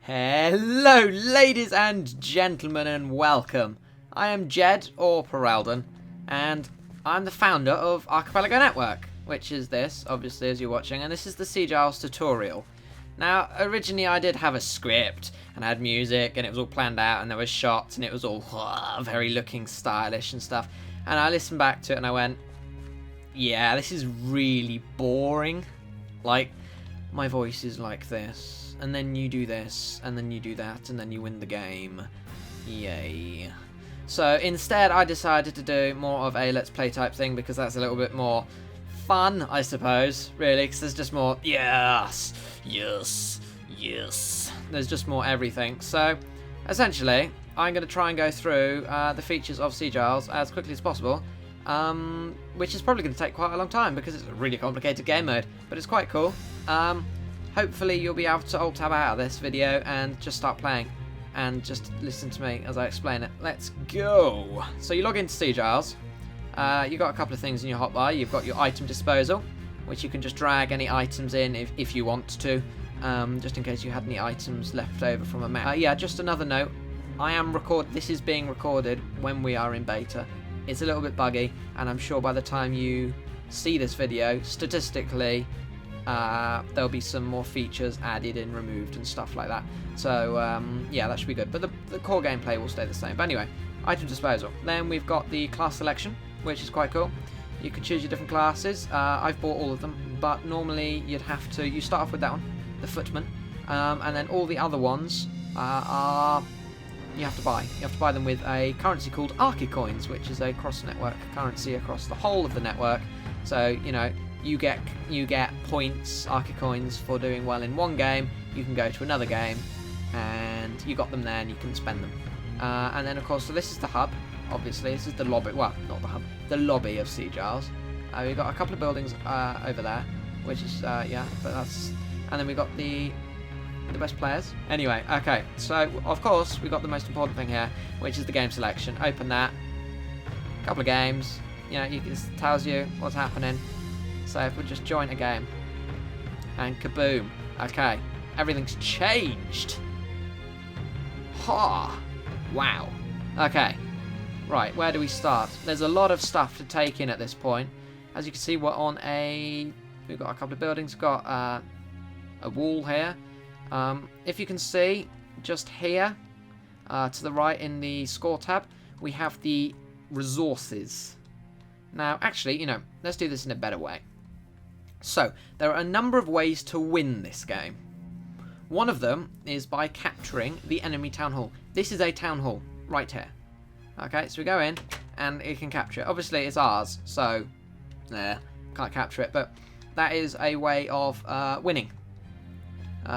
Hello, ladies and gentlemen, and welcome. I am Jed, or Peraldon, and I'm the founder of Arkipelego Network, which is this, obviously, as you're watching, and this is the Siege Isles tutorial. Now, originally I did have a script, and I had music, and it was all planned out, and there was shots, and it was all very looking stylish and stuff, and I listened back to it, and I went, yeah, this is really boring. Like, my voice is like this. And then you do this, and then you do that, and then you win the game. Yay. So instead I decided to do more of a let's play type thing, because that's a little bit more fun, I suppose, really, because there's just more yes, yes, yes. There's just more everything. So essentially I'm going to try and go through the features of Siege Isles as quickly as possible, which is probably going to take quite a long time because it's a really complicated game mode, but it's quite cool. Hopefully you'll be able to alt-tab out of this video and just start playing and just listen to me as I explain it. Let's go! So you log into Siege Isles. You've got a couple of things in your hotbar. You've got your item disposal, which you can just drag any items in if you want to, just in case you had any items left over from a map. Yeah, just another note. This is being recorded when we are in beta. It's a little bit buggy, and I'm sure by the time you see this video, statistically, there'll be some more features added and removed and stuff like that. So yeah, that should be good. But the core gameplay will stay the same. But anyway, item disposal. Then we've got the class selection, which is quite cool. You can choose your different classes. I've bought all of them, but normally you start off with that one, the footman, and then all the other ones you have to buy. You have to buy them with a currency called Arkicoins, which is a cross-network currency across the whole of the network. So you know, you get points, Arkicoins, for doing well in one game. You can go to another game, and you got them there, and you can spend them. And then, of course, so this is the hub. Obviously, this is the lobby. Well, not the hub, the lobby of Siege Isles. We've got a couple of buildings over there, which is yeah, but that's. And then we got the best players. Anyway, okay. So of course we got the most important thing here, which is the game selection. Open that. Couple of games. You know, it tells you what's happening. So if we just join a game, and kaboom. Okay, everything's changed. Ha! Wow. Okay. Right, where do we start? There's a lot of stuff to take in at this point. As you can see, we've got a couple of buildings. We've got a wall here. If you can see, just here, to the right in the score tab, we have the resources. Now, actually, you know, let's do this in a better way. So, there are a number of ways to win this game. One of them is by capturing the enemy town hall. This is a town hall, right here. Okay, so we go in, and it can capture it. Obviously, it's ours, so, can't capture it, but that is a way of winning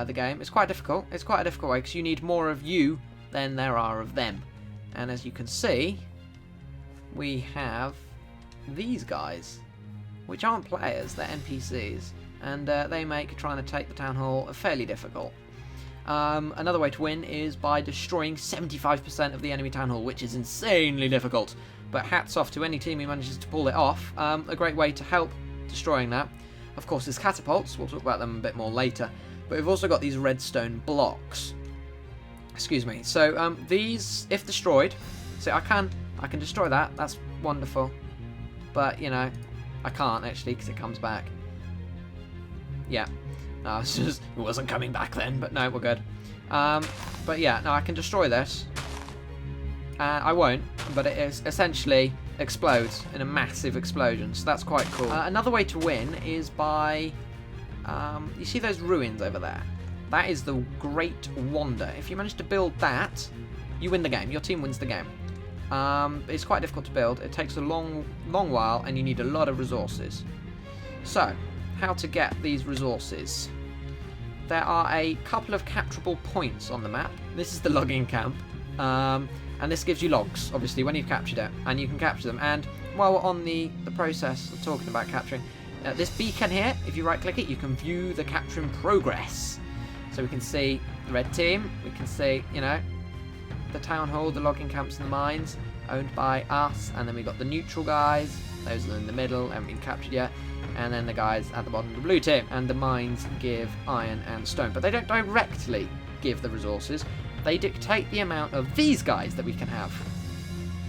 the game. It's quite difficult. It's quite a difficult way, because you need more of you than there are of them. And as you can see, we have these guys, which aren't players, they're NPCs, and they make trying to take the town hall fairly difficult. Another way to win is by destroying 75% of the enemy town hall, which is insanely difficult, but hats off to any team who manages to pull it off. A great way to help destroying that, of course, is catapults. We'll talk about them a bit more later, but we've also got these redstone blocks. Excuse me. So these, if destroyed, so I can destroy that, that's wonderful, but you know, I can't actually because it comes back. Yeah, no, it's just, it wasn't coming back then, but no, we're good. But yeah, no, I can destroy this. I won't, but it is essentially explodes in a massive explosion, so that's quite cool. Another way to win is by, you see those ruins over there? That is the Great Wonder. If you manage to build that, you win the game. Your team wins the game. It's quite difficult to build. It takes a long while, and you need a lot of resources. So, how to get these resources? There are a couple of capturable points on the map. This is the logging camp, and this gives you logs, obviously, when you've captured it, and you can capture them. And while we're on the process of talking about capturing, this beacon here, if you right-click it, you can view the capture in progress. So we can see the red team. We can see, you know, the town hall, the logging camps, and the mines owned by us, and then we've got the neutral guys, those are in the middle, haven't been captured yet, and then the guys at the bottom of the blue team. And the mines give iron and stone, but they don't directly give the resources. They dictate the amount of these guys that we can have,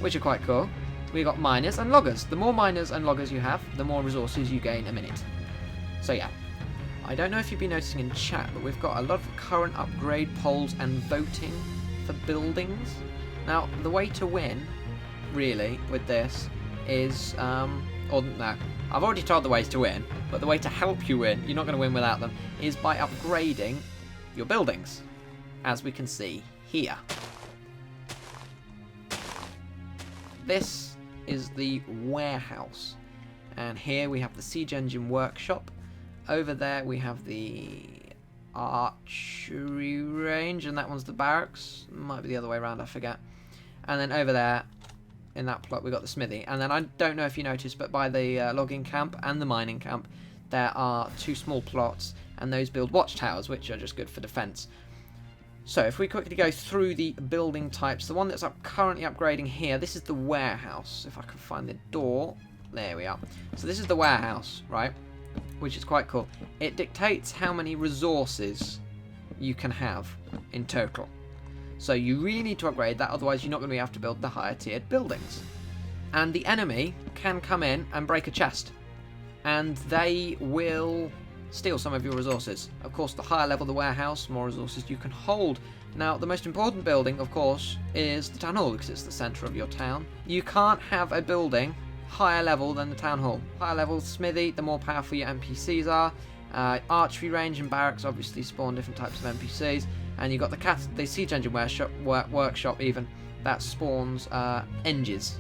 which are quite cool. We got miners and loggers. The more miners and loggers you have, the more resources you gain a minute. So yeah, I don't know if you've been noticing in chat, but we've got a lot of current upgrade polls and voting for buildings. Now, the way to win, really, with this is, or no, I've already told the ways to win, but the way to help you win, you're not going to win without them, is by upgrading your buildings, as we can see here. This is the warehouse, and here we have the siege engine workshop. Over there we have the archery range, and that one's the barracks. Might be the other way around, I forget. And then over there, in that plot, we got the smithy. And then I don't know if you noticed, but by the logging camp and the mining camp, there are 2 small plots, and those build watchtowers, which are just good for defense. So if we quickly go through the building types, the one that's currently upgrading here, this is the warehouse. If I can find the door, there we are. So this is the warehouse, right? Which is quite cool. It dictates how many resources you can have in total. So you really need to upgrade that, otherwise you're not going to be able to build the higher tiered buildings. And the enemy can come in and break a chest, and they will steal some of your resources. Of course, the higher level the warehouse, more resources you can hold. Now, the most important building, of course, is the town hall, because it's the centre of your town. You can't have a building higher level than the town hall. Higher level smithy, the more powerful your NPCs are. Archery range and barracks obviously spawn different types of NPCs. And you've got the siege engine workshop even, that spawns enges,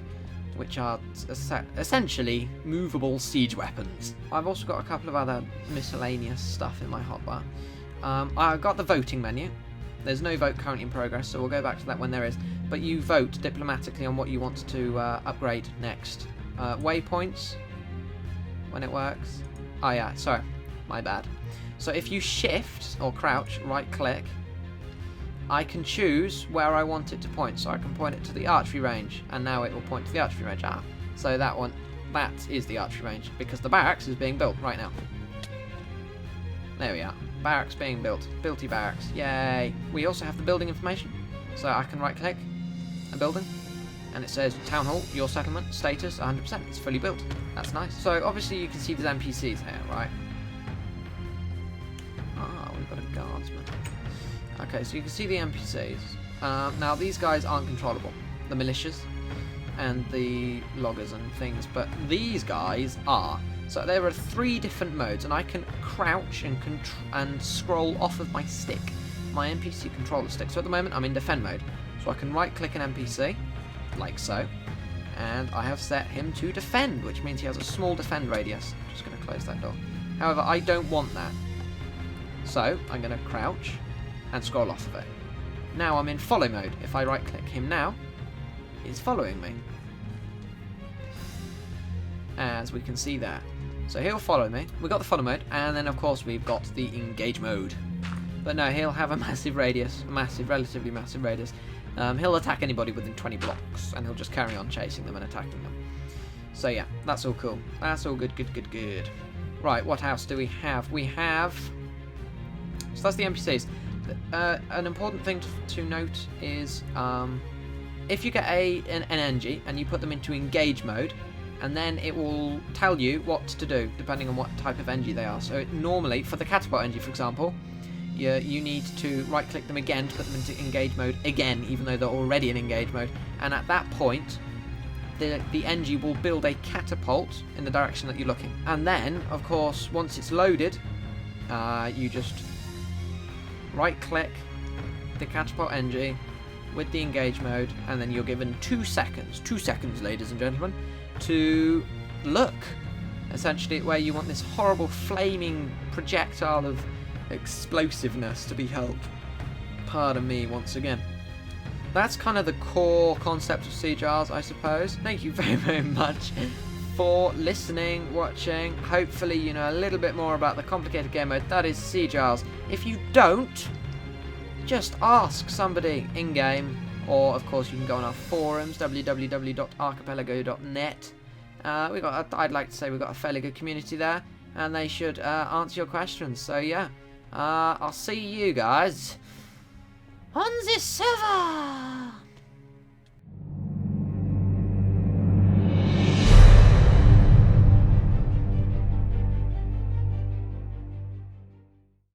which are essentially movable siege weapons. I've also got a couple of other miscellaneous stuff in my hotbar. I've got the voting menu. There's no vote currently in progress, so we'll go back to that when there is. But you vote diplomatically on what you want to upgrade next. Waypoints, when it works. Oh yeah, sorry, my bad. So if you shift or crouch, right click, I can choose where I want it to point. So I can point it to the archery range, and now it will point to the archery range. So that one, that is the archery range, because the barracks is being built right now. There we are. Barracks being built. Builty barracks. Yay. We also have the building information. So I can right click a building, and it says town hall, your settlement, status 100%. It's fully built. That's nice. So obviously you can see there's NPCs here, right? We've got a guardsman. Okay, so you can see the NPCs. Now these guys aren't controllable. The militias and the loggers and things, but these guys are. So there are 3 different modes, and I can crouch and scroll off of my stick, my NPC controller stick. So at the moment I'm in defend mode, so I can right click an NPC, like so, and I have set him to defend, which means he has a small defend radius. I'm just going to close that door. However, I don't want that, so I'm going to crouch and scroll off of it. Now I'm in follow mode. If I right click him now, he's following me, as we can see there. So he'll follow me. We've got the follow mode, and then of course we've got the engage mode. But no, he'll have a massive radius, relatively massive radius. He'll attack anybody within 20 blocks, and he'll just carry on chasing them and attacking them. So yeah, that's all cool. That's all good. Right, what else do we have? We have... So that's the NPCs. An important thing to note is if you get an NG and you put them into engage mode, and then it will tell you what to do depending on what type of NG they are. So normally, for the catapult NG for example, you need to right click them again to put them into engage mode again, even though they're already in engage mode, and at that point the NG will build a catapult in the direction that you're looking. And then of course once it's loaded, you just right click the catapult NG with the engage mode, and then you're given 2 seconds ladies and gentlemen, to look essentially at where you want this horrible flaming projectile of explosiveness to be held. Pardon me once again. That's kind of the core concept of Siege Isles, I suppose. Thank you very, very much for listening, watching. Hopefully you know a little bit more about the complicated game mode that is Siege Isles. If you don't, just ask somebody in-game, or of course you can go on our forums, www.arkipelego.net. I'd like to say we've got a fairly good community there, and they should answer your questions. So yeah, I'll see you guys On this server!